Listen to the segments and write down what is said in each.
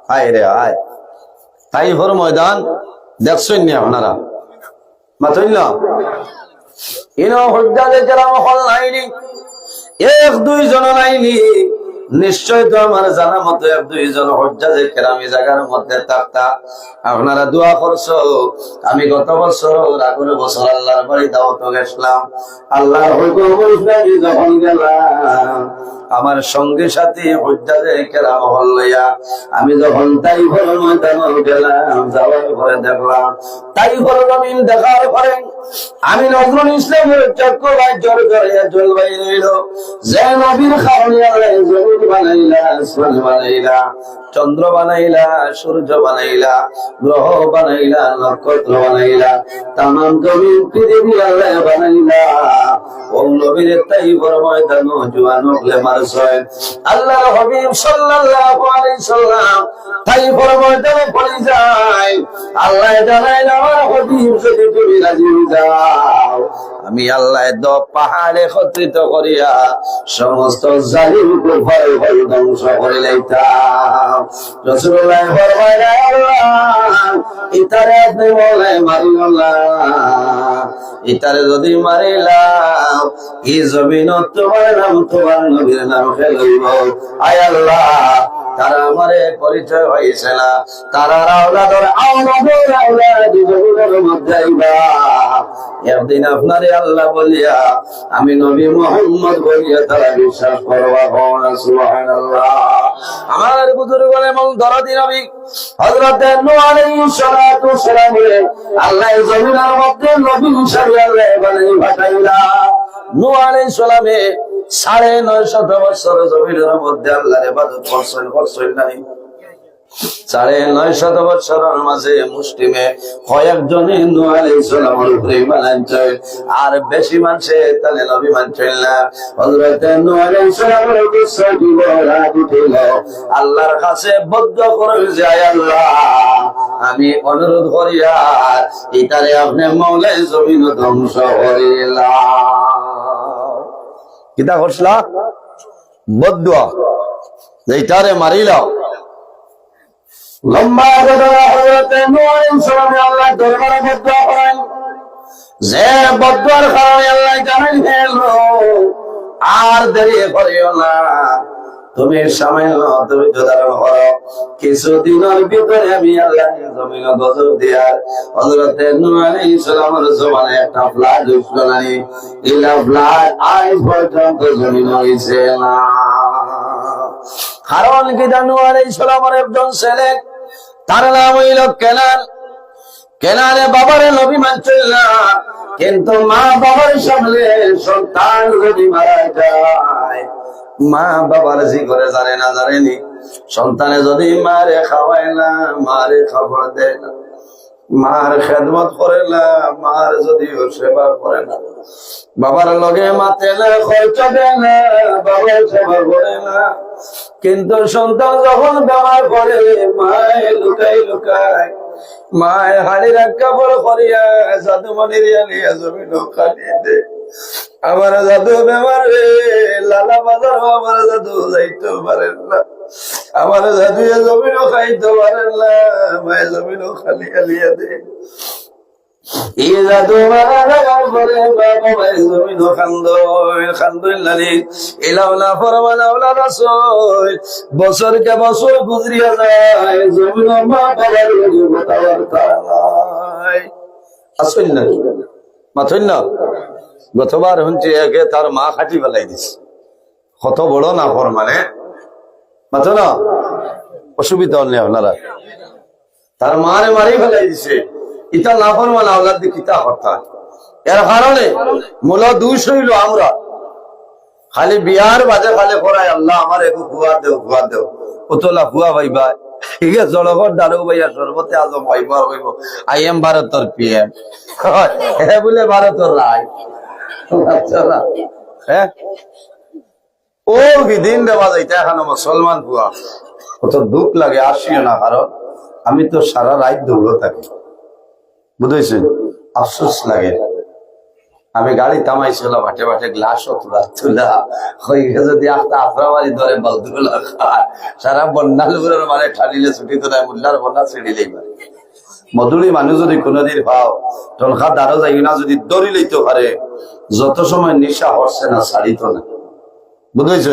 হায় রে হায়, তাইফের ময়দান দেখছেন নি আপনারা? মাথইন না ইনো হুজ্জাজে কেরাম হল নাইনি, এক দুইজন নাইনি, নিশ্চয় তো আমার জানা মতো এক দুইজন হুজ্জাজে কেরাম এই জায়গার মধ্যে থাকতা। আপনারা দোয়া করছো। আমি গত বছর আগের বছর আল্লাহর বাড়ি দাওয়াত গেছিলাম। আল্লাহর হুকুম অনুযায়ী যখন গেলাম, আমার সঙ্গে সাথে হুজ্জাজে কেরাম হল লইয়া আমি যখন তাইফের ময়দানে গেলাম, যাওয়ার পরে দেখলাম তাইফের জমিন দেখার পরে আমি নজরুল ইসলামের চক্ষু ভাই জোর করে জলবাই রইল যে নবীর কারণে আল্লাহ জমিন বানাইলা, আসমান বানাইলা, চন্দ্র বানাইলা, সূর্য বানাইলা, গ্রহ বানাইলা, নক্ষত্র বানাইলা, তামাম জমিন পৃথিবী আল্লাহ বানাইলা। ও নবীর তাইফের ময়দানে জওয়ান হলে মারছেন আল্লাহর হাবিব সাল্লাল্লাহু আলাইহি সাল্লাম। তাইফের ময়দানে পড়ে যায়, আল্লাহ জানাইল আমার হাবিব যদি তুমি রাজি যাও, আমি আল্লাহ পাহাড়ে একত্রিত করিয়া সমস্ত জালিম কুফার ধ্বংস করে লইতাম। রাসূলুল্লাহ ফরমাইলেন আল্লাহ ইতারে আপনি বলে মারিল না, ইতারে যদি মারিলাম এই জমিন তোমার নাম তোমার নবীর নাম ফেলব। আয় আল্লাহ তারা আমারে পরিচয় হয়েছে না, তারা আওলাদের আওলাদের আওলাদ জমিনের মধ্যে আইবা। একদিন আপনারে আল্লাহ বলিয়া আমি নবী মুহাম্মদ বলিয়া তারা বিশ্বাস করবা। সুবহানাল্লাহ। আমার বুজুর্গ এবং দরদি নবী হযরত নূহ আলাইহিস সালাতু ওয়াসসালাম আল্লাহ জমিনের মধ্যে নবী হিসেবে আল্লাহ বানাই পাঠাইলা। নূহ আলাইহিস সালামে 950 বছর জমিনের মধ্যে আল্লাহর ইবাদত করছেন নাই। 950 বছরের মাঝে মুসলিমে কয়েকজনে নূহ আলাইহিস সালামের উপরে ঈমান আনছে, আর বেশি মানুষে তাহলে নবী মানছেন না। হযরত নূহ আলাইহিস সালামের উদ্দেশ্যে জীবরাত উঠিল, আল্লাহর কাছে বদ্ধ করে যায় আল্লাহ আমি অনুরোধ করিয়া ইতারে আপনি মওলাই জমিন ধ্বংস করিলা। কিতা করছলা? বদুয়া যেটারে মারিলা। লম্বা ঘটনা হযরত নূহ আলাইহিস সালাম আল্লাহ দরবারে বদুয়া করেন, যে বদুয়ার কারণে আল্লাহ জানাইলেন আর দেরি করিও না, তুমি সামান্য ধৈর্য ধারণ করো, কিছুদিনের ভিতরে আমি আল্লাহ জমিন গজব দিয়ার। হযরত নূহ আলাইহিস সালামের জমানে একটা ফ্লাড হইছিল না, এই ফ্লাড আজ পর্যন্ত জমিন হইছে না। কারণ কি জানো? আলাইহিস সালামের একজন ছেলে, তার নাম হইল কেনান। কেনানে বাবারে নবী মানছিল না, কিন্তু মা বাবার সামনে সন্তান যদি মারা যায়, মা বাবার জি করে জানে না জানেনি, সন্তানে যদি মারে খাওয়ায় না, মারে খাবার দেয় না, মার খেদমত করে না, মার যদিও সেবা করে না, বাবার লগে মাতে না, খরচ দেয় না, বাবার সেবা করে না, কিন্তু সন্তান যখন বেমার করে মায় লুকাই লুকায়, মায় হাড়ি রাখা বড় করিয়া জাদু মনির নিয়ে জমিন খাটিয়ে দে। আমার জাদু বেমার রে, লালা বাজার আমার জাদু যাইতে পারেন না, আমার জাদু জমিনও খাইতে পারেন না, মায়ের জমিনও খালি খালিয়া দে। এই জাদু মারা যাওয়ার পরে বাবা মায়ের জমিনও খান্দই লালি এলাওলা ফরমান আওলা রাসূল। বছরকে বছর গুজরিয়া যায়, জমিন মা বাবার কথাবার্তা নাই। আসুন না মাথুন না, গতবার শুনছি একে তার মা খাটি ফেলাই দিছে, কত বড় না ফর মানে মাথো না, অসুবিধা হলে আপনারা তার মারে মারি ফেলাই দিছে। ইটা না ফরমান আওলাদ দিয়ে কিতা করতে, এর কারণে মূল দুষ হইল আমরা খালি বিয়ার বাজে খালি করাই আল্লাহ আমার একটু খুয়া দেও কতলা খুয়া ভাইবা, ঠিক আছে জলগর ডালু ভাইয়া সর্বতে আজম ভাইবার হইব আই এম ভারতর PM বলে ভারতর রায়। আচ্ছা হ্যাঁ, ও দিন দেওয়া যাইতে এখন মুসলমান খুয়া কত দুঃখ লাগে। আসিও না, কারণ আমি তো সারা রাত দৌড়ো থাকি, বুঝেছেন, আফসোস লাগে। আমি গাড়ি থামাইছিলাম, বাটে বাটে গ্লাসও তুলা হয়ে গেছে, যদি একটা আফরাবাড়ি ধরে বলদুগুলো খায় সারা বন্যালুগুলোর মানে ঠালিলে ছুটি তো নাই, মুল্লার বন্যা ছেড়িলেই পারে। মধুরী মানুষ যদি কোনোদিন পাও তনখা দারো যাই না, যদি দড়ি লইতে পারে যত সময় নিশা হচ্ছে না ছাড়িত না, বুঝেছ?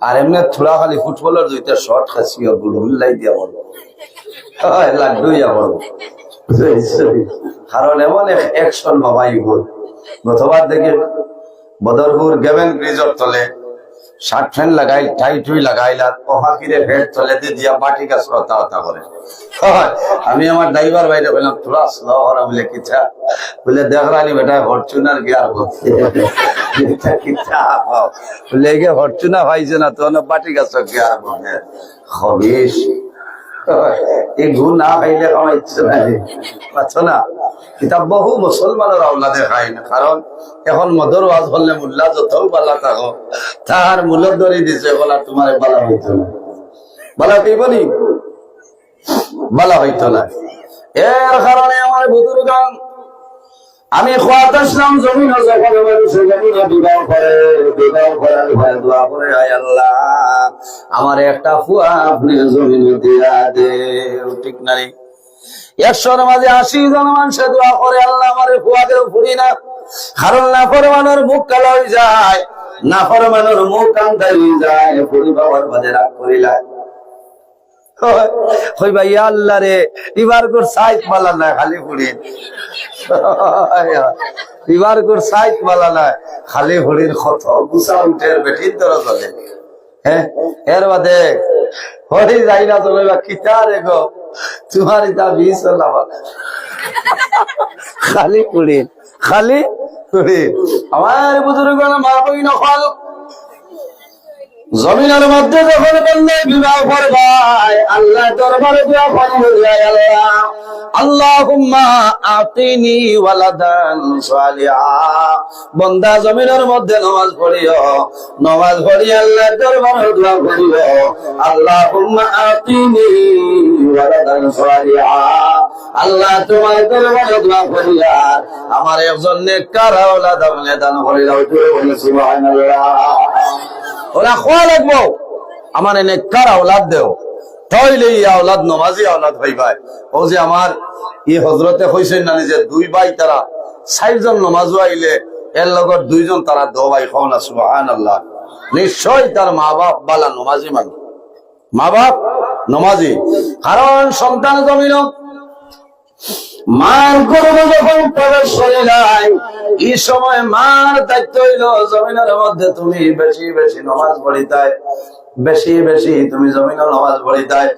আর এমনি থোড়া খালি ফুটবলের দুইটা শর্ট খাসি হুল্লাই দিয়া বলবো, লাড্ডু ইয়া বলবো, কারণ এমন অ্যাকশন বাবাই বল। গতবার দেখে বদরপুর গেভেন ব্রিজর তলে শার্ট ফ্যান লাগাই টাইট হুই লাগাইলা পহাকিরে ভেট তলে দিয়া বাটি গাছ হতা হতা করে। আমি আমার ড্রাইভার ভাইটা বললাম তোরা স্লো হরা বলে কিচ্ছা, বলে দেখ রানি বেটা ফরচুনার গিয়ার বলে গিয়ে ফরচুনা ভাইছে না তো বাটি গাছ গিয়ার বলে হবিস এই গুণ না খাইলে আমার ইচ্ছে নাই, পাচ্ছ না? কিতাব বহু মুসলমানের আওলাদে খাই না, কারণ এখন মদর ওয়াজ হলে মুল্লা যত বালা থাকো তার মূলত ধরে দিছে বলা তোমার বালা হইতো না, বালা কইবনি বালা হইতো না। এর কারণে আমার বুজুর্গান আমি খোয়াত আসলাম জমিন যখন মানুষের জমিনে বিবাহ করার ভয় দোয়া করে, আয় আল্লাহ আমার একটা ফুয়া আপনি জমিনে দিয়া দে, ঠিক নাই? 100-র মাঝে 80 জন মানুষে দোয়া করে আল্লাহ আমার ফুয়াকেও ফুরি না, কারণ না ফরমানোর মুখ কালো হয়ে যায়, না ফরমানোর মুখ কান্দাই হয়ে যায়, ফুরি বাবার মাঝে রাগ করিলায় কই ভাই আল্লাহ রে এবার কর সাইজ মালা না খালি ফুড়ির, এবার কর সাইজ মালা না খালি ফুড়ির কত গুছা উঠের বেঠির ধরা চলে। হ্যাঁ এর বাদে হরি যাই না চলে বা কিতা রে গো তোমার ইতা বিষ খালি ফুড়ির খালি ফুড়ির। আমার বুজুর্গ মা বই নকল জমিনের মধ্যে যখন বললে বিবাহ করবাই আল্লাহ দরবারে দোয়া করি, আল্লাহ আল্লাহুম্মা আতিনি ওয়ালাদান সালিহা, বান্দা জমিনের মধ্যে নামাজ পড়িও, নামাজ পড়ি আল্লাহ দরবারে দোয়া করিও, আল্লাহুম্মা আতিনি ওয়ালাদান সালিহা, আল্লাহ তোমার দরবারে দোয়া করিয়া আমার একজন নেককার আওলাদ আপনি দান করে দাও, বলে সুবহানাল্লাহ। ওরা খোয়া লাগবো আমার এনে কার আওলাদ দেও, তাইলে এই আওলাদ নমাজি আওলাদ হইবাই। ও যে আমার ই হজরতে হইছেন না যে 2 ভাই তারা 4 জন নমাজু আইলে এর লগত 2 জন তারা 2 ভাই খাও না, সুবহানাল্লাহ। নিশ্চয় তার মা বাপ বালা নমাজি মানে, মা বাপ নমাজি, কারণ সন্তান জমিন মার গর্ভে যখন প্রবেশ করে যায় এই সময় মার দায়িত্ব হইল জমিনের মধ্যে তুমি বেশি বেশি নামাজ পড়িতাই, বেশি বেশি তুমি জমিনে নামাজ পড়িতাই,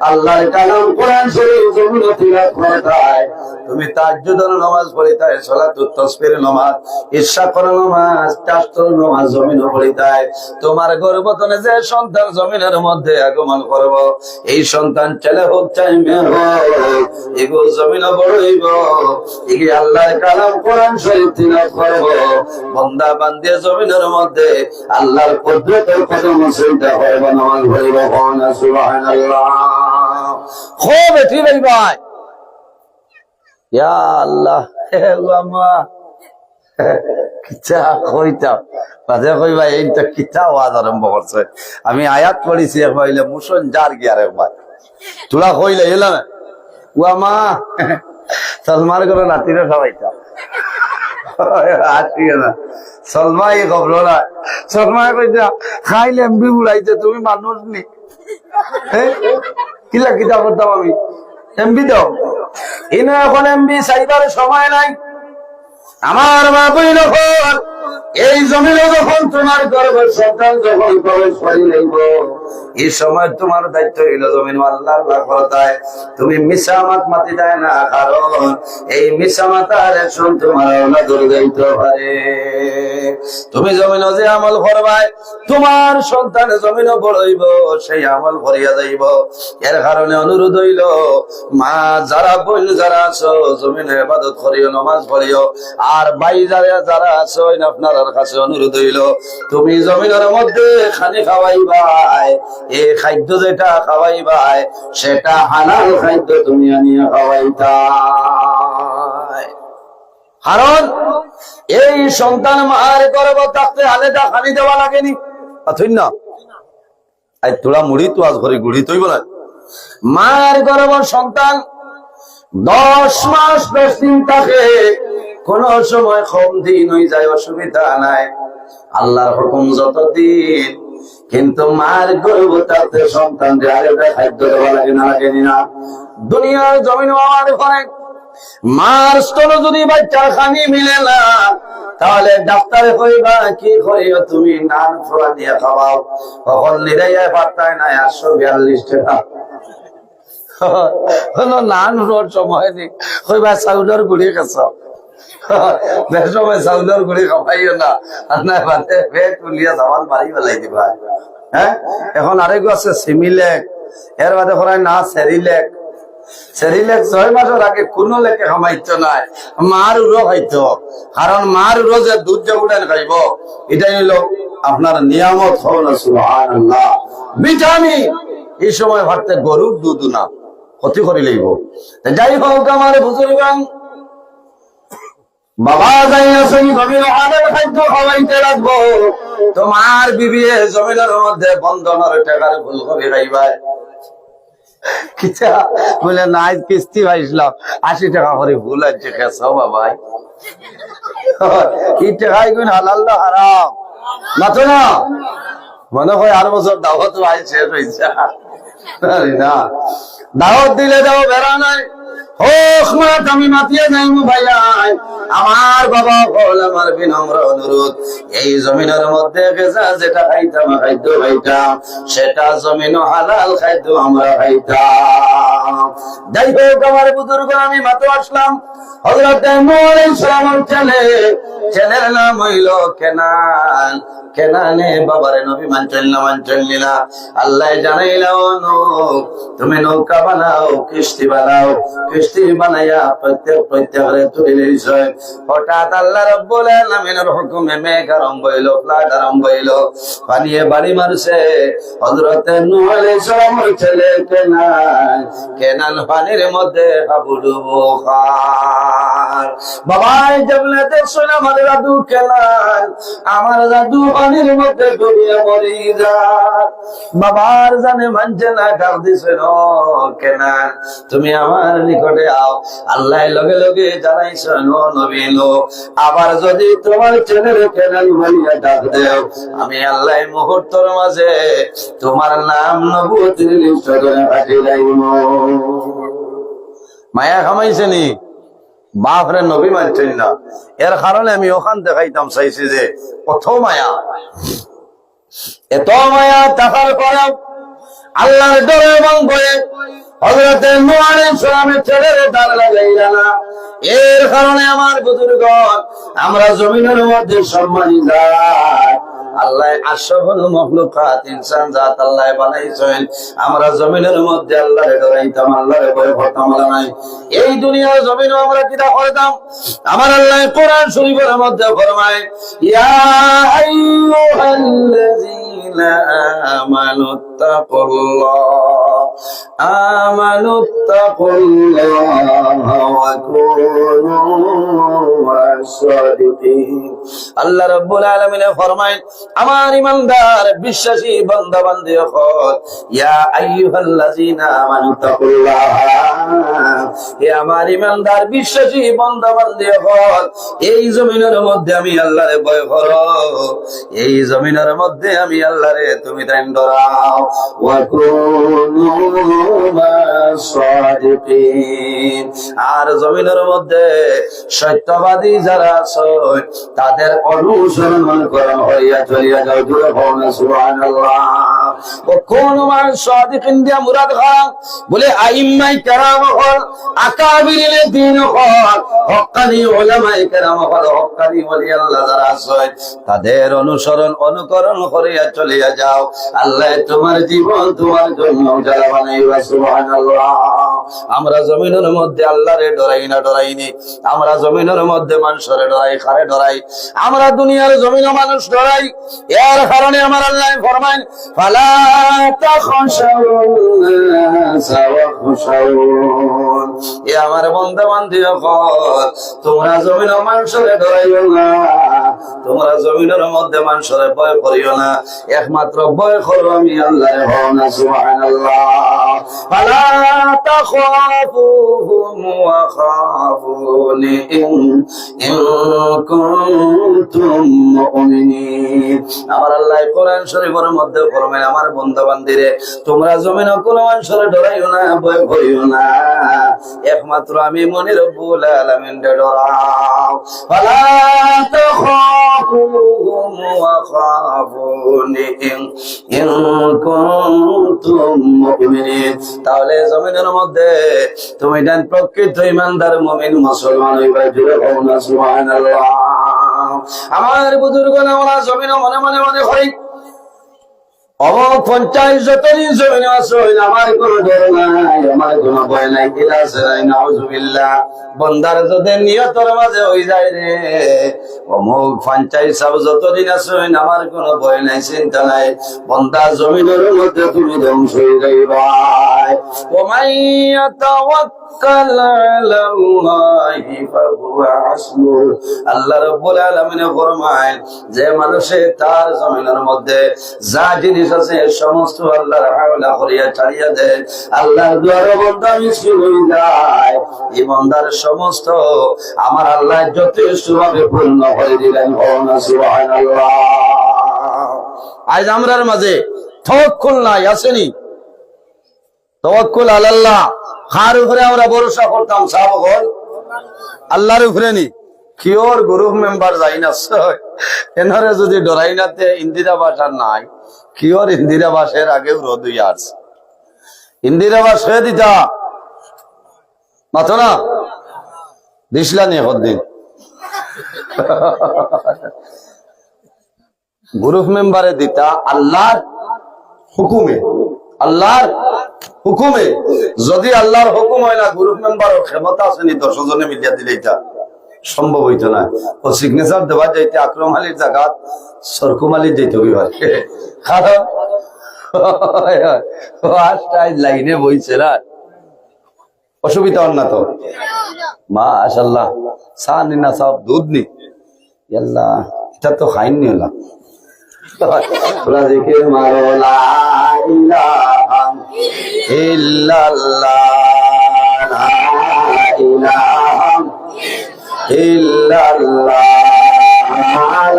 আল্লাহর কালাম কোরআন শরীফ জমিনে তিলাওয়াত করতাই, তুমি তাহাজ্জুদের নামাজ পড়িতাই, সালাতুত তাসবিহের নামাজ, ইশা করার নামাজ, তাহাজ্জুদ নামাজ জমিনে পড়িতাই। তোমার গর্ভতনে যে সন্তান জমিনের মধ্যে আগমন করব, এই সন্তান ছেলে হোক চাই মেয়ে হোক, এগুলো জমিনে বড়ইব, এগুলি আল্লাহর কালাম কোরআন শরীফ তিলাওয়াত করব, বান্দা বান্দিয়া জমিনের মধ্যে আল্লাহর কুদরতের কদম সিজদা করব, নামাজ পড়ব, সুবহানাল্লাহ। খুব এটি ভাই ইয়া আল্লাহ হে আল্লাহ কিতা কইতা বাজে কই ভাই এইটা কিতা ওয়াজ আরম্ভ করছে। আমি আয়াত পড়িছি কইলে মুসন জার গিয়া রে ভাই তোরা কইলে এলা না ওয়া মা সালমার করে নাতিরে খাওয়াইতা আছি না সলমাই খবর না সলমা কইতা খাইলে এমবি উড়াইতে তুমি মানুষ নি কিলা কিতা করতাম আমি এমবি দাও ইনো এখন এমবি চাইবার সময় নাই। আমার মা বইল এই জমিনে যখন তোমার গর্ভের সন্তান যখন প্রবেশ করি লইব এই সময় তোমার দায়িত্ব হইল জমিন আল্লাহ আল্লাহ করতায়, তুমি মিশা মাত মাতি দেয় না, কারণ এই মিশা মাতার একজন তোমার আল্লাহ ধরে যাইতে পারে। তুমি জমিন যে আমল করবাই তোমার সন্তান জমিন বড়ইব, সেই আমল ভরিয়া যাইব। এর কারণে অনুরোধ হইল মা যারা বোন যারা আছো জমিনে ইবাদত করিও, নামাজ পড়িও, আর ভাই যারা আছো আপনার কাছে অনুরোধ হইল তুমি জমিনের মধ্যে খানি খাওয়াইবাই, এই খাদ্য যেটা খাওয়াইবাই সেটা হালাল খাদ্য তুমি আনিয়া খাওয়াইতাই, কারণ এই সন্তান মার গর্ভ থাকতে আলাদা খানি দেওয়া লাগেনি আথুন না আই তোরা মুড়ি তো আজ ঘরে গুড়ি তৈব না মার গর্ভ সন্তান 10 মাস 10 দিন থাকে কোন সময় কম দিন হয়ে যায় অসুবিধা নাই আল্লাহর হুকুম যতদিন কিন্তু মার গর্ভ থাকতে সন্তান আলাদা খাদ্য দেওয়া লাগে না লাগেনি না দুনিয়ার জমিন আমার ঘরে মার স্তর যদি বাচ্চার খানি মিলে না তাহলে ডাক্তারে কইবা কি করিও তুমি নান ফোড়া দিয়ে খাওয়াও কখন নিরাইয়া পারতায় না 142 টাকা নান ফোড়ার সময় নেই কইবা চাউলের গুড়ি খাচ্ছ সময় চাউলের গুড়ি খাওয়াইও না না বাদে পেট তুলিয়া জামাল মারি পেলাই দিবা হ্যাঁ এখন আরেকটু আছে সিমিলেক এর বাদে করাই না সেরিলেক 6 মাসের আগে কোনো লেখে খামাইতো নাই মার উড়ো খাইতো কারণ মার উড়ো যে দুধ যে উঠান খাইব এটাই হলো আপনার নিয়ামত হলো সুবহানাল্লাহ ভিটামিন এই সময় ভাবতে গরুর দুধ না ক্ষতি করে লইব যাই হোক আমার বুজুর্গান বাবা যাইয়াছে জমির আদের খাদ্য খাওয়াইতে লাগবো তোমার বিবি জমিনের মধ্যে বন্ধনের টাকার ফুলকপি খাইবাই বলে নাই কিস্তি পাইছিলাম 80 টাকা করে ভুল আছে খেছো বাবাই কি টাকাই কোন হালাল না হারাম মাতো না মনে হয় আর বছর দাওয়াত আই শেষ হইছে না দাওয়াত দিলে যাও বেড়া নাই হোক মাত আমি মাতিয়ে যাইমু ভাইয়াই আমার বাবা বল আমার বিনম্র অনুরোধ এই জমিনের মধ্যে গেছা যেটা খাইতাম খাদ্য খাইতাম সেটা জমিন হালাল খাদ্য আমরা খাইতাম যাই হোক আমার বুজুর্গ আমি মাত্র আসলাম হযরত নূহ আলাইহিস সালামের ছেলের নাম হইল কেনান কেনানে বাবারে নবী মানতেন না আল্লাহ জানাইলো তুমি নৌকা বানাও কিস্তি বানাইয়া প্রত্যেক তুলে নিয়েছে হঠাৎ আল্লাহ রাব্বুল আলামিনের হুকুমে মেঘ আরম্ভ হইলো ফ্লাড আরম্ভ হইলো পানিয়ে বাড়ি মারছে হযরত নূহ আলাইহিস সালামের ছেলে কেনান পানির মধ্যে হাবুডুবু খায় বাবাই জবলে দেখছো না আমার জাদু কেনান আমার জাদু পানির মধ্যে ডুবিয়ে মরি যায় বাবার জানে মানছে না ডাক দিছে কেনান তুমি আমার নিকটে আও আল্লাহ লগে লগে জানাইছে নবী আবার যদি তোমার ছেলের কেনান বলিয়া ডাক দেও আমি আল্লাহ মুহূর্তের মাঝে তোমার নাম নবুয়তের লিস্ট করে পাঠিয়ে দেব মায়া খামাইছে নি বাপরে নবী মানছেন না এর কারণে আমি ওখান দেখাইতাম চাইছি যে কত মায়া এত মায়া থাকার পরেও আল্লাহর ডরে এবং ভয়ে হযরত নূহ আলাইহিস সালামের ছেলের ডাক লাগাইলা না এর কারণে আমার বুজুর্গগণ আমরা জমিনের মধ্যে সম্মানিত আল্লাহ আশরাফুল মাখলুকাত ইনসান জাত আল্লাহ বানাইছেন আমরা জমিনের মধ্যে আল্লাহরে ডরাইতাম আল্লাহরে ভয় করতাম নাই এই দুনিয়ার জমিনও আমরা কিটা করতাম আমার আল্লাহ কোরআন শরীফের মধ্যে ফরমায় ইয়া আইয়ুহাল্লাযীনা আমানুত্তাকুল্লাহ ওয়া কুনু মা'আস-সাদিকিন আল্লাহ রাব্বুল আলামিন ফরমায় আমার ঈমানদার বিশ্বাসী বান্দা বান্দি হক ইয়া আইয়ুহাল্লাযীনা আমানুত্তাকুল্লাহ হে আমার ঈমানদার বিশ্বাসী বান্দা বান্দি হক এই জমিনের মধ্যে আমি আল্লাহরে ভয় করো এই জমিনের মধ্যে আমি আল্লাহরে তুমি তাই ডরাও ওয়া কুনু মা'আস-সাদিকিন আর জমিনের মধ্যে সত্যবাদী যারা আছে তাদের অনুসরণ করা হইয়া চলিয়া যাও জুড়ে ভবনে সুবহানাল্লাহ ও কোন মানুষ সাদিকিন দিয়া মুরাদ খান বলে আইম্মাই কেরাম হল আকাবিরিনে দিন হল হক্কানি উলামায়ে কেরাম হল হক্কানি ওলি আল্লাহ যারা আছে তাদের অনুসরণ অনুকরণ করিয়া চলিয়া যাও আল্লাহ তোমার জীবন তোমার জন্য যারা বানাইবা সুবহানাল্লাহ আমরা জমিনের মধ্যে আল্লাহরে ডরাই না ডরাইনি আমরা জমিনের মধ্যে মানুষের ডরাই খারে ডরাই আমরা দুনিয়ার জমিনে মানুষ ডরাই এর কারণে আমার আল্লাহ ফরমান ফালা তাখশাউন নাস ওয়া تخشون এ আমার বান্দা বান্দি তোমরা জমিন মানুষের ডরাইও না তোমরা জমিনের মধ্যে মানুষের ভয় করিও না একমাত্র ভয় করো আমি আল্লাহ না সুবহানাল্লাহ ফালা তাখাফুহুম ওয়া খাফুনি ইন কুনতুম মুমিনিন আমার আল্লাহ কোরআন শরীফের মধ্যে ফরমায় আমার বান্দা বান্দিরে তোমরা জমিনে কোন মানুষের ডরাইও না ভয় করিও না একমাত্র আমি মনির রব্বুল আলামিন ডরাও ফালা তাখাফুহুম ওয়া খাফুনি ইন কুনতুম মুমিনিন তাহলে জমিনের মধ্যে তুমি জান প্রকৃত ঈমানদার মুমিন মুসলমান হইবা জুড়ে বলো না সুবহানাল্লাহ আমার বুজুর্গগণ আমরা জমিনে মনে মনে মনে করি অমক 50 যতদিন জমিনে আছো আমার কোনো ডর নাই আমার কোনো ভয় নাই কিলাস নাই নাউজুবিল্লাহ বন্দার যদি নিয়তের মাঝে হই যায় রে অমক 50 সব যতদিন আছো আমার কোনো ভয় নাই চিন্তা নাই বন্দা জমিনের মধ্যে তুমি ধ্বংস হয়ে যাইবা ওমাইয়া তাওয়াক্কাল আলাল্লাহি ফাহুয়া হাসবু আল্লাহ রাব্বুল আলামিন ফরমায় যে মানুষে তার জমিনের মধ্যে যা জিনিস আছে সমস্ত আল্লাহর হাওলা করিয়া ছাড়িয়া দেয় আল্লাহর দ্বারা বান্দা মিছিল হয়ে যায় এই বান্দার সমস্ত আমার আল্লাহ যথেষ্ট ভাবে পূর্ণ করে দিলেন সুবহানাল্লাহ আজ আমরার মাঝে তাওয়াক্কুল নাই আসেনি তাওয়াক্কুল আলাল্লাহ কার উপরে আমরা ভরসা করতাম সাহাবাগণ আল্লাহর উপরে নি কিওর গ্রুপ মেম্বার যাই না এনারে যদি ডরাই নাতে ইন্দিরা বাসা নাই কিওর ইন্দিরা বাসের আগেও রোদ হইয়া আছে ইন্দিরা বাস হয়ে দিতা মাথো না দিসলা নিয়ে কদিন গ্রুপ মেম্বারে দিতা আল্লাহর হুকুমে আল্লাহর হুকুমে যদি আল্লাহর হুকুম হয় না গ্রুপ মেম্বার ক্ষমতা আসেনি 10 জনে মিলিয়া দিলে এটা সম্ভব হইতো না ও সিগনেচার দেওয়া যাইতে আকরম আলীর জায়গাত সরকুম আলীর যেতে হবে কারণ লাইনে বইছে না অসুবিধা হন না তো মাশাআল্লাহ চা নি না সব দুধ নি আল্লাহ এটা তো খাইনি হলা তোরা দেখে মারো লা ইলাহা ইল্লাল্লাহ লা ইলাহা ইল্লাল্লাহ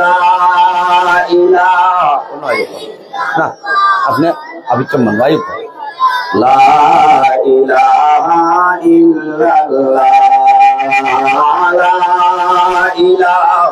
লা ইলাহা না আপনি अभी तो मनवाई ला इलाहा इल्लल्लाह ला इलाहा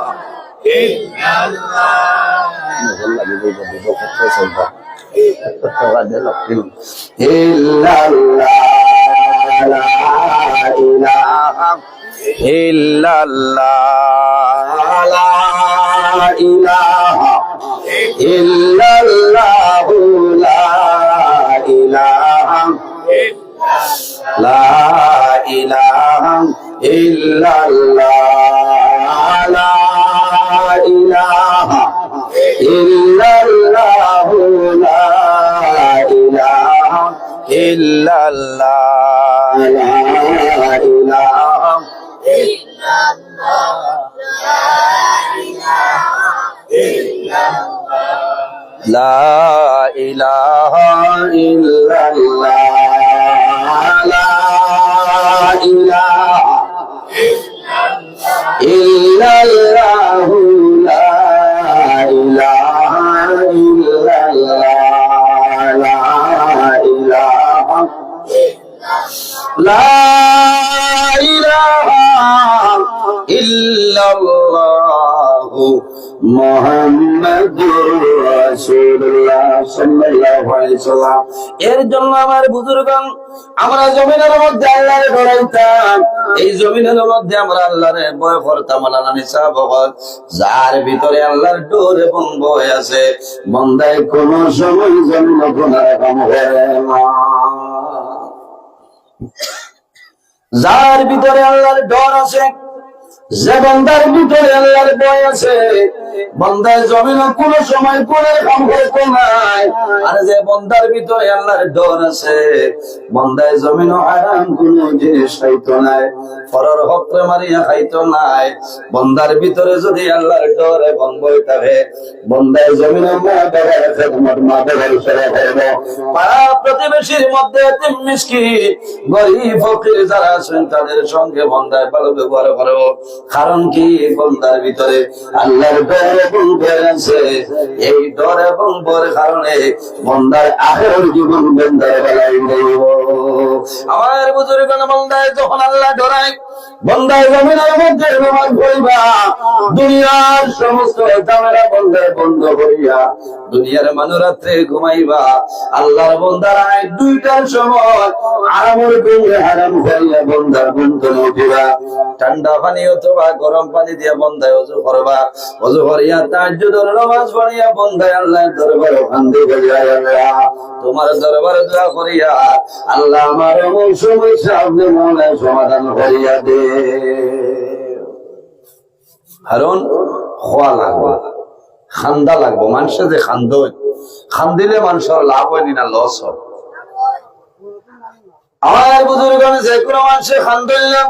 এর জন্য আমার বুজুর্গণ আমরা জমিনের মধ্যে আল্লাহরে ডরাইতাম এই জমিনের মধ্যে আমরা আল্লাহরে ভয় করতাম যার ভিতরে আল্লাহর ডর এবং ভয় আছে বান্দায় কোন সময় জমিন গুনাহ কাম করে না যার ভিতরে আল্লাহর ডর আছে যে বান্দার ভিতরে আল্লাহর ভয় আছে বন্দায় জমিন কোন সময় করে কাম করতো নাই। আর যে বন্দার ভিতরে আল্লাহর ডর আছে, বন্দায় জমিন আরাম কোন জিনিস খাইতো নাই, পরের হকরে মারিয়া খাইতো নাই। বন্দার ভিতরে যদি আল্লাহর ডর এবং ভয় থাকে, বন্দায় জমিন মা বাবার খেদমত, মা বাবার সেবা করবে। পাড়া প্রতিবেশীর মধ্যে এতিম মিসকিন গরিব ফকির যারা আছেন তাদের সঙ্গে বন্দায় ভালো ব্যবহার করো। কারণ কি? বন্দার ভিতরে আল্লাহর ডর এবং ভয় আছে। এই ডর এবং ভয়ের কারণে বন্দার আখেরের জীবন বন্দায় বেলায় দেব। আমার বুজুর্গণ, বন্দায় যখন আল্লাহ ডরায়, বন্দায় জমিনের মধ্যে নামাজ পড়িবা, দুনিয়ার সমস্ত ঝামেলা বন্দায় বন্ধ করিয়া দুনিয়ার মানুরাত্রে ঘুমাইবা। আল্লাহর বন্দারা 2টার সময় আরামের ঘুমে হারাম করিয়া বন্দার বন্ধ উঠিবা। ঠান্ডা পানি অথবা গরম পানি দিয়া বন্দায় অজু করবা। অজু করিয়া তাহাজ্জুদের নামাজ পড়িয়া বন্দায় আল্লাহর দরবারে কান্দি করিয়া, আল্লাহ তোমার দরবারে দোয়া করিয়া আল্লাহ আমার এমন সমস্যা আপনি মনে সমাধান করিয়া দে। কারণ খোয়া লাগবে, খান্দা লাগবো। মানুষের যে খান্দিলে মানুষের লাভ হয়নি না লস হয়। আমার বুজুর্গ, যে কোনো মানুষের খান্দিল না,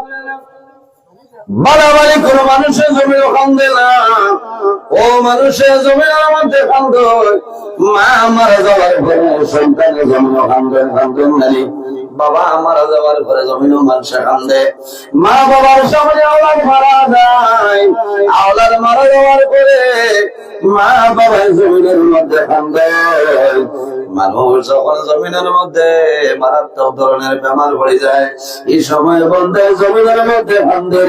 বাড়াবাড়ি কোনো মানুষের জমিও খান্দে না। ও মানুষের জমির মধ্যে খান্দ, মা মারা যাওয়ার পরে সন্তানের জমিও খান্দেন নানি, বাবা মারা যাওয়ার পরে জমিনও মানুষে কান্দে। মা বাবার সামনে আওলাদ মারা যায়, আওলাদ মারা যাওয়ার পরে মা বাবার জমিনের মধ্যে কান্দে। মানুষ যখন জমিনের মধ্যে মারাত্মক ধরনের বেমার পড়ে যায়, এই সময় বন্ধে জমিনের মধ্যে কান্দে।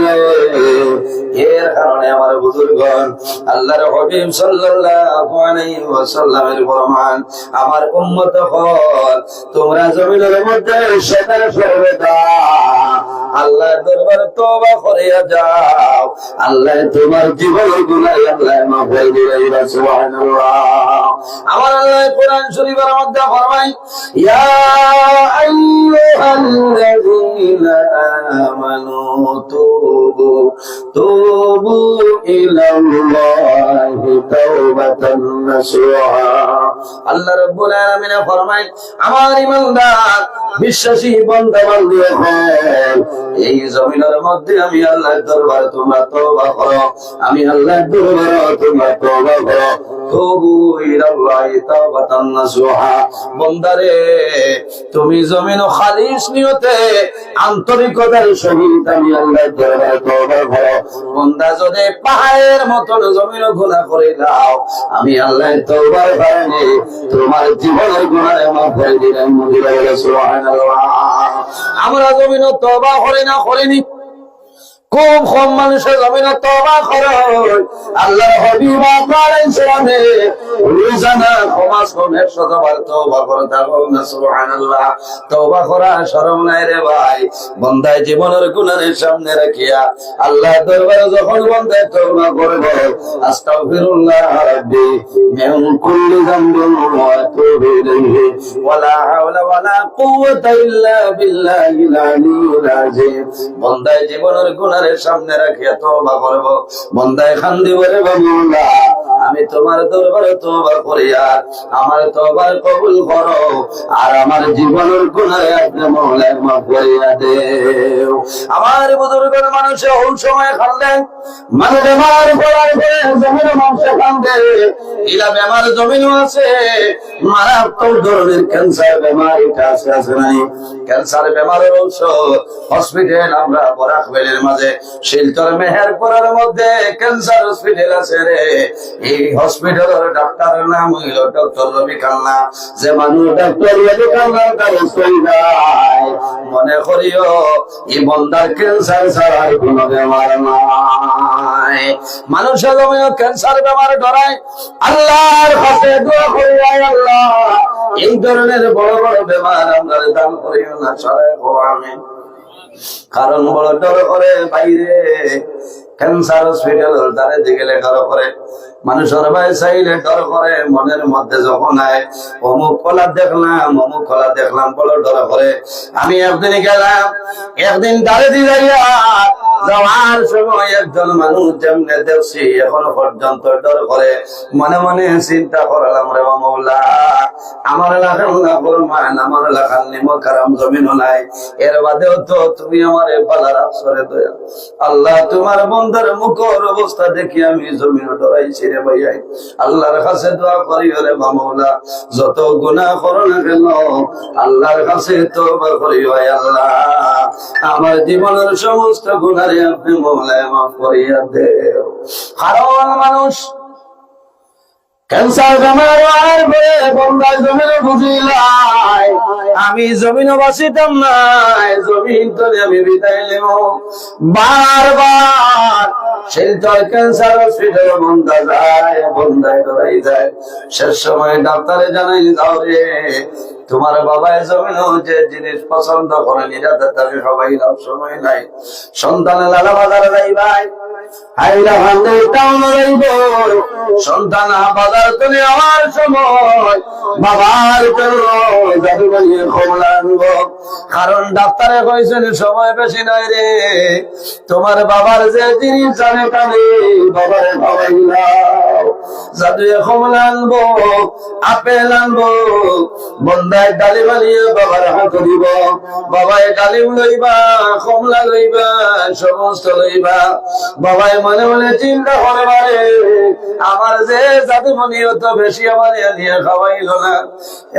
এর কারণে আমার বুজুর্গণ, আল্লাহর হাবিব সাল্লাল্লাহু আলাইহি ওয়াসাল্লামের ফরমান, আমার উম্মত হল তোমরা জমিনের মধ্যে সেটার সর্বদা আল্লাহর দরবারে তওবা করিয়া যাও। আল্লাহ তোমার জীবনের গুনাহ আল্লাহ মাফ করে দিবেন। সুবহানাল্লাহ। আমার আল্লাহ কোরআন শরীফের মধ্যে ফরমায়, ইয়া আইয়ুহাল্লাযীনা আমানু তুবু ইলাল্লাহি তাওবাতান নাসুহা। আল্লাহ রাব্বুল আলামিন ফরমায়, আমার ঈমানদার বিশ্বাসী বান্দা বান্দী হল, এই জমিনের মধ্যে আমি আল্লাহর দরবারে তোমরা তওবা করো, আমি আল্লাহর দরবারে তোমরা তওবা করো। তুবু ইলাল্লাহি তাওবাতান নাসুহা। বান্দারে, তুমি জমিন ও খালিস নিয়তে আন্তরিকতার সহিত আমি আল্লাহর দরবারে তওবা করো। বান্দা যদি পাহাড়ের মতন জমিন গুনাহ করে দাও, আমি আল্লাহর তওবার কারণে তোমার জীবনের গুনাহ মাফ করে দিলাম। সুবহানাল্লাহ। আমরা জমিন তওবা করি না, করিনি। খুব কম মানুষের জমিনে তওবা করে। আল্লাহর হাবিব আলাইহিস সালামে রোজানা কমাস কম 100 বার তওবা করে থাকো না। সুবহানাল্লাহ। তওবা করা শরম নাই রে ভাই। বান্দায় জীবনের গুনাহের সামনে রাখিয়া আল্লাহ দরবারে যখন বান্দায় তওবা করবে, আস্তাগফিরুল্লাহ রাব্বি মিন কুল্লি যামবিন ওয়া আতুবু ইলাইহি ওয়ালা হাওলা ওয়ালা কুওয়াতা ইল্লা বিল্লাহিল আলিয়্যিল আযীম। বান্দায় জীবনের গুনাহ সামনে রাখিয়া তওবা করব। বন্দায় খান্দি বলে, বাবা আমি তোমার দরবারে তওবা করিয়া আমার তওবা কবুল করো, আর আমার জীবনের গুনাহ আপনি মওলা মাফ করিয়া দেও। আমার বুজুর্গের মানুষে ওই সময় খান্দেন, মানে বেমার পড়ার পরে জমিনে মানুষে কান্দে। ইলা বেমার জমিনও আছে, মারাত্মক ধরনের ক্যান্সার বেমার এটা আছে নাই? ক্যান্সার বেমারের ঔষধ হসপিটাল আমরা বরাকবেলের মাঝে শিলচর মেহেরপুরের মধ্যে ক্যান্সার হসপিটাল আছে রে। এই হসপিটালের ডাক্তারের নাম হইল ডক্টর রবি কান্না। যে মানুষ ডক্টর রবি কান্নার কাছে চলে যায়, মনে করিও এই বন্দার ক্যান্সার ছাড়ার কোন বেমার নাই। মানুষের জমিও ক্যান্সার বেমার ডরায়, আল্লাহর কাছে দোয়া করি, আল্লাহ এই ধরনের বড় বড় বেমার আমরা দান করিও না, সরাই হো আমিন। কারণ বড় ডর করে বাইরে ক্যান্সার হসপিটাল তারে দিকে ডর করে, মানুষের ভাই চাইলে ডর করে। মনের মধ্যে যখন আয় অমুক কলা দেখলাম, অমুক কলা দেখলাম, বড় ডর করে। আমি একদিন গেলাম, একদিন দাঁড়ে দিয়ে যাওয়ার সময় একজন মানুষ যেমনে দেখছি এখনো পর্যন্ত ডর করে, মনে মনে চিন্তা করলাম, রে মাওলা আমার এলাকার না ফরমান, আমার এলাকার নিমক কারাম জমিনও নাই, এর বাদেও তো তুমি আমার বালার আফসরে দয়া। আল্লাহ তোমার বন্দার মুখর অবস্থা দেখি আমি জমিন ডরাইছি রে ভাইয়াই। আল্লাহর কাছে দোয়া করি রে মাওলা, যত গুনাহ করো না কেন আল্লাহর কাছে তওবা করি, ভাই আল্লাহ আমার জীবনের সমস্ত গুনাহ আপনি মাওলায় মাফ করিয়া দেও। কারণ মানুষ ক্যান্সার বেমার হয়ে বন্দায় জমিনে বুঝিলাই, আমি জমিনও বাঁচিতাম নাই, জমিন তলে আমি বিদায় নেব। বারবার শিলচর ক্যান্সার হসপিটালে বন্ধা যায়, বন্ধায় ধরাই যায়। শেষ সময় ডাক্তারে জানাই, যাও রে তোমার বাবাই জমিনও যে জিনিস পছন্দ করে নিরাতে তাকে সবাই লাভ সময় নাই। সন্তানের লালা বাজারে যাই ভাই, আইলা ভান্ডে টাউন যাইব, সন্তান বাজার তুলে আমার সময় বাবার জন্য জাদু বানিয়ে কমলা আনব। কারণ ডাক্তারে কইছেন সময় বেশি নাই রে, তোমার বাবার যে জিনিস জানে কানে বাবারে খাওয়াইলাও। জাদুয়ে কমলা আনবো, আপেল আনবো, বন্দায় ডালি বানিয়ে বাবার হাত দিব। বাবায় ডালিম লইবা, কমলা লইবা, সমস্ত লইবা। বাবাই মনে মনে চিন্তা করে, পারে আমার যে জাদুমণি অত বেশি আমার নিয়ে খাওয়াইল না,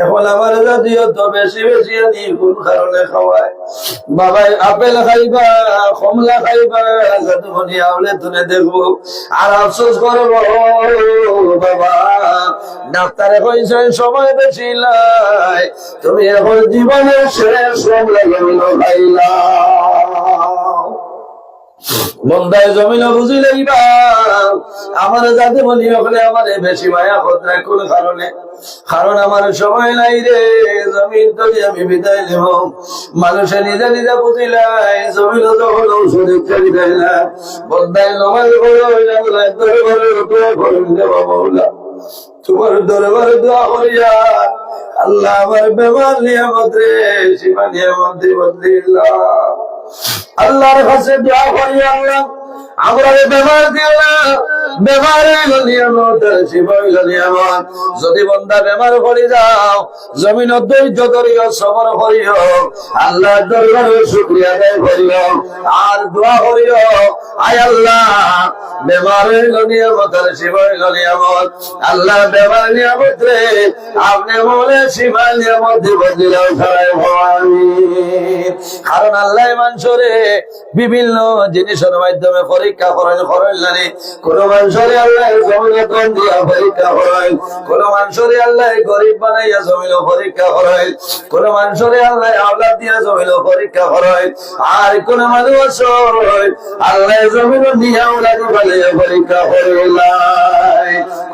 এখন আমার জাদু অত বেশি বেশি আনি কোন কারণে খাওয়ায়। বাবাই আপেল খাইবা, কমলা খাইবা, জাদুমণি আওলে তুলে দেখবো আর আফসোস করবো, বাবা ডাক্তারে কইছে সময় বেশি নাই, তুমি এখন জীবনের শেষ কমলা খাইলা। বন্দায় জমিন বুঝিলেইবা আমার যাতে বলি হলে আমার বেশি মায়া খতরা কোন কারণে, কারণ আমার সময় নাই রে, জমিন তো আমি বিদায় নেব। মানুষে নিজে নিজে বুঝিলাই জমিন যখন ঔষধ বিদায় না। বন্দায় নমাজ তোমার দরবারে দোয়া করিয়া আল্লাহ আমার বেমার নিয়ামত রে শিফা নিয়ামত বদলিল্লাহ। আল্লাহর কাছে দোয়া করি, আল্লাহ আমরা বেমার দিও না, বেমারের নিয়ামত শিফার নিয়ামত। যদি বন্দা বেমার পড়ে যাও জমিন ধৈর্য করিও, সবর করিও, আল্লাহর দরবারে শুকরিয়া আদায় করিও আর দোয়া করিও, আয় আল্লাহ বেমারের নিয়ামত শিফার নিয়ামত, আল্লাহ বেমার নিয়ামত রে আপনি বলে শিফার নিয়ামত দিব দিলাও খারাই ভবানী। কারণ আল্লাহ মানুষরে বিভিন্ন জিনিসের মাধ্যমে পরীক্ষা করেন, জানি কোন মানুষরে আল্লাহ জমিনে কম দিয়া পরীক্ষা করেন, কোন মানুষরে আল্লাহ গরিব বানাইয়া জমিল পরীক্ষা করেন, কোন মানুষরে আল্লাহ আওলাদ দিয়া জমিল পরীক্ষা করেন, আর কোন মানুষ আল্লাহ জমিন দিয়া আওলাদ বানাইয়া পরীক্ষা করেন,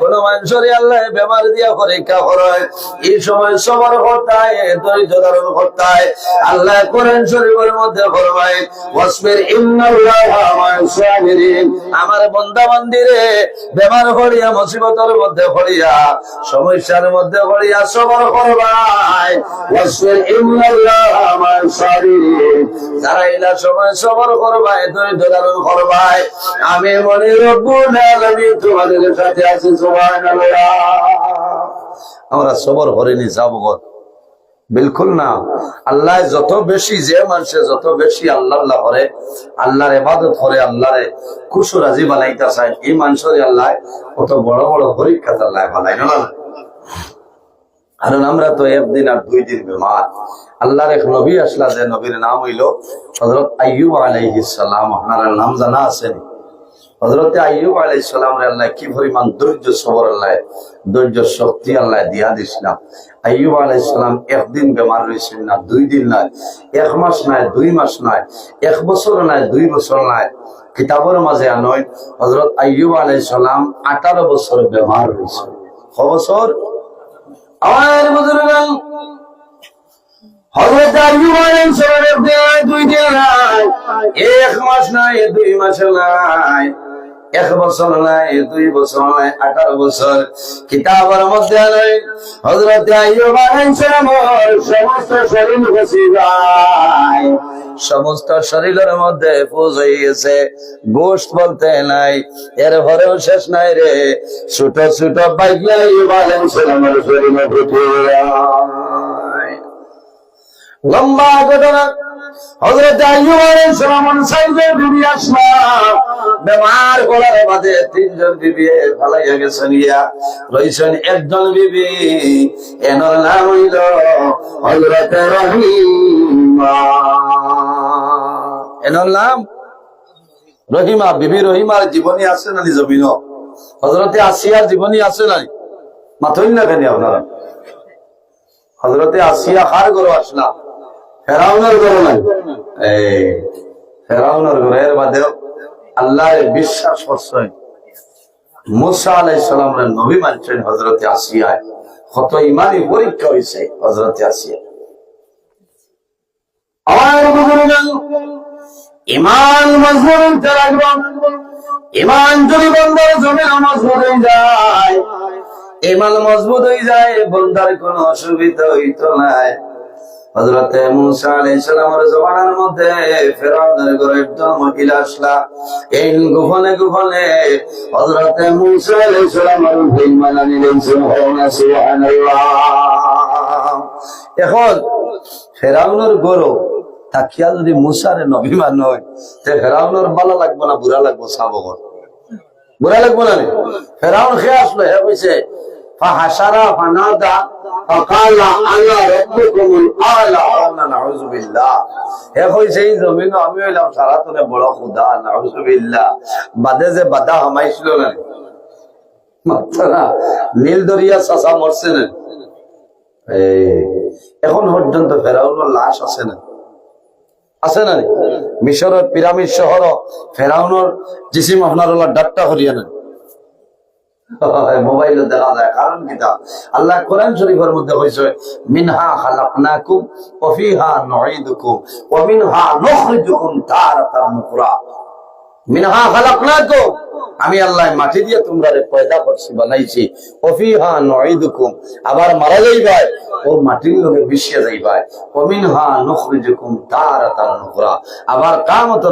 কোন মানুষরে আল্লাহ বেমার দিয়া পরীক্ষা করেন। এই সময় সবার করতায় ধৈর্য ধারণ করতায়। আল্লাহ কোরআন শরীফের মধ্যে ফরমায়, ওয়াসবির ইন্নাল্লাহা মা'আস সাবিরিন, আমার বান্দা বান্দিরে বেমার হলিয়া মুসিবতের মধ্যে হলিয়া সমস্যার মধ্যে হলিয়া সবর করবাই। ওয়াসবির ইন্নাল্লাহা মা'আস সাবিরিন, যারা ইলা সময় সবর করবাই, ধৈর্য ধারণ করবাই, আমি মনে রব্বুল আলামিন তোমাদের সাথে আছি। সুবহানাল্লাহ। আমরা সবর করিনি যাবগত বিলকুল না। আল্লাহ যত বেশি, যে মানুষে যত বেশি আল্লাহ আল্লাহ করে, আল্লাহর ইবাদত করে, আল্লাহরে খুশি রাজি বানাইতে চায়, এই মানুষের আল্লাহ কত বড় বড় পরীক্ষা আল্লাহ বানাই না। কারণ আমরা তো একদিন আর 2 দিন বেমার। আল্লাহর এক নবী আসলা, যে নবীর নাম হইল হযরত আইয়ুব আলাইহিস সালাম। আপনার নাম জানা আছে? হযরত আইয়ুব আলাইহিস সালামের আল্লাহ কি পরিমাণ ধৈর্য সবর, আল্লাহ ধৈর্য শক্তি আল্লাহ দিয়া দিছিলাম। আইয়ুব আলাইহিস সালাম একদিন বেমার হয়েছেন না, 2 দিন নয়, 1 মাস নয়, 2 মাস নয়, 1 বছর নয়, 2 বছর নয়। কিতাবের মাঝে আনয় হযরত আইয়ুব আলাইহিস সালাম 18 বছর বেমার হয়েছে। কত বছর? আমার বুজুর্গান হযরত আইয়ুব আলাইহিস সালামের 2 দিন নয়, 1 মাস নয়, 2 মাস নয়, 1 বছর নয়, 2 বছর নয়, 18 বছর। কিতাবের মধ্যে নয় হযরত আইয়ুব আলাইহিস সালামের সমস্ত শরীর বসে যায়, সমস্ত শরীরের মধ্যে ফুজ হয়ে গেছে, গোশত বলতে নাই, এর ভরেও শেষ নাই রে। ছোট ছোট বাইকলা ইব্রাহিম সালামের শরীরে ঢুকে যায়। লম্বা ঘটনা। হযরত আইয়ুব আলাইহিস সালাম সাইদের বিবি আসমা বেমার করার বাদে তিনজন বিবি ফালাইয়া গেছেন, ইয়া রইছেন একজন বিবি, এনার নাম হইল হযরত রহিমা। এনার নাম রহিমা। বিবি রহিমার জীবনী আছে না জমিন? হযরতে আসিয়ার জীবনী আছে না? মাথইন না কেন আপনারা? হযরতে আসিয়া কার ঘরে আসলা? ফেরাউনের ঘরে নাই। ফেরাউনের ঘরের বাদেও আল্লাহর বিশ্বাস করছেন, মুসা আলাইহিস সালামের নবী মানছেন হযরতে আসিয়া। কত ইমানি পরীক্ষা হয়েছে হযরতে আসিয়া। আমার বুজুর্গান, ইমান মজবুত হতে লাগবে। ইমান যদি বন্দার জমিন মজবুত হয়ে যায়, ইমান মজবুত হয়ে যায়, বন্দার কোনো অসুবিধা হইতো না। হযরতে মুসা আলাইহিস সালামের জমানার মধ্যে ফেরাউনের ঘরে একজন মহিলা আসলা। এই গোপনে গোপনে হযরতে মুসা আলাইহিস সালামের ঈমান আনলেন। সুবহানাল্লাহ। এখন ফেরাউনের ঘরে তাকিয়া যদি মুসারে নবী মান হয়, তে ফেরাউনের ভালো লাগবে না বুড়া লাগবে? সাবগর বুড়া লাগবে না? ফেরাউন খেয়ে আসলো, হে কইছে ফাহাশারা ফানাদা فقال انا ربكم الاعلى نعوذ بالله। হে কইছে এই জমিন আমি হইলাম সারাতনে বড় খোদা, নাউযু বিল্লাহ। বাদে যে বাদা হামাইছিল না, মাত্রা নীল দরিয়া চাচা মরছে না, এখন পর্যন্ত ফেরাউনের লাশ আছে না? আছে না? মিশরের পিরামিড শহর ফেরাউনের জিসিম আপনার ডাক্তার হরিয়া না, মোবাইলে দেখা যায়। কারণ কিতা? আল্লাহ কোরআন শরীফের মধ্যে কইছে, মিনহা খালাকনাকুম ওয়া ফিহা নুঈদুকুম ওয়া মিনহা নুখরিজুকুম তারাতান উখরা। মিনহা খালাকনাকুম, আমি আল্লাহ মাটি দিয়ে তোমরা পয়দা করছি, বানাইছি। ওয়া ফিহা নুঈদুকুম, আবার মারা যাইবা ও মাটির লগে মিশিয়া যাইবা। ওয়া মিনহা নুখরিজুকুম তারাতান উখরা, আবার কিয়ামত